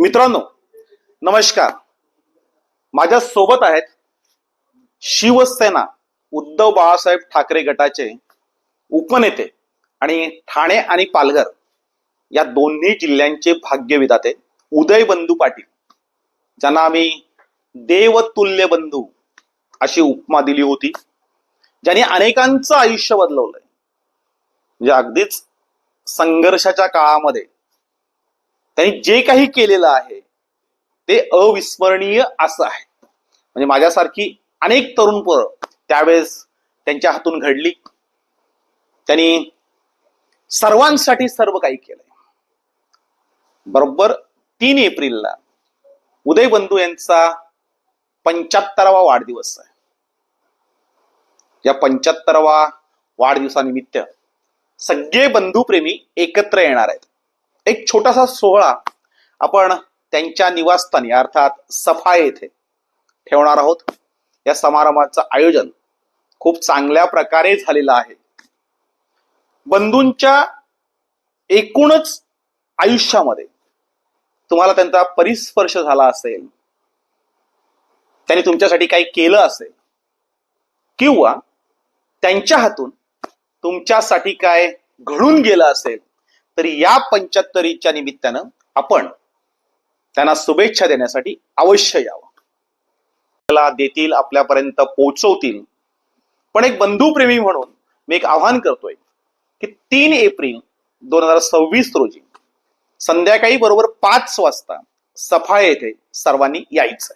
मित्रांनो नमस्कार. माझ्या सोबत आहेत शिवसेना उद्धव बाळासाहेब ठाकरे गटाचे उपनेते आणि ठाणे आणि पालघर या दोन्ही जिल्ह्यांचे भाग्यविधाते उदय बंधू पाटील, ज्यांना आम्ही देवतुल्य बंधू अशी उपमा दिली होती, ज्यांनी अनेकांचं आयुष्य बदलवलंय. म्हणजे अगदीच संघर्षाच्या काळामध्ये त्यांनी जे काही केलेलं आहे ते अविस्मरणीय असं आहे. म्हणजे माझ्यासारखी अनेक तरुण पोरं त्यावेळेस त्यांच्या हातून घडली. त्यांनी सर्वांसाठी सर्व काही केलंय. बरोबर 3 एप्रिलला उदय बंधू यांचा 75वा वाढदिवस आहे. या 75वा वाढदिवसानिमित्त सगळे बंधुप्रेमी एकत्र येणार आहेत. एक छोटासा सोहळा आपण त्यांच्या निवासस्थानी अर्थात सफा येथे ठेवणार आहोत. या समारंभाचं आयोजन खूप चांगल्या प्रकारे झालेलं आहे. बंधूंच्या एकूणच आयुष्यामध्ये तुम्हाला त्यांचा परिस्पर्श झाला असेल, त्यांनी तुमच्यासाठी काही केलं असेल किंवा त्यांच्या हातून तुमच्यासाठी काय घडून गेलं असेल, तरी या 75च्या निमित्तानं आपण त्यांना शुभेच्छा देण्यासाठी अवश्य यावं. आपल्याला देतील, आपल्यापर्यंत पोहोचवतील. पण एक बंधुप्रेमी म्हणून मी एक आवाहन करतोय की 3 एप्रिल 2026 रोजी संध्याकाळी बरोबर 5 वाजता सफा येथे सर्वांनी यायचं.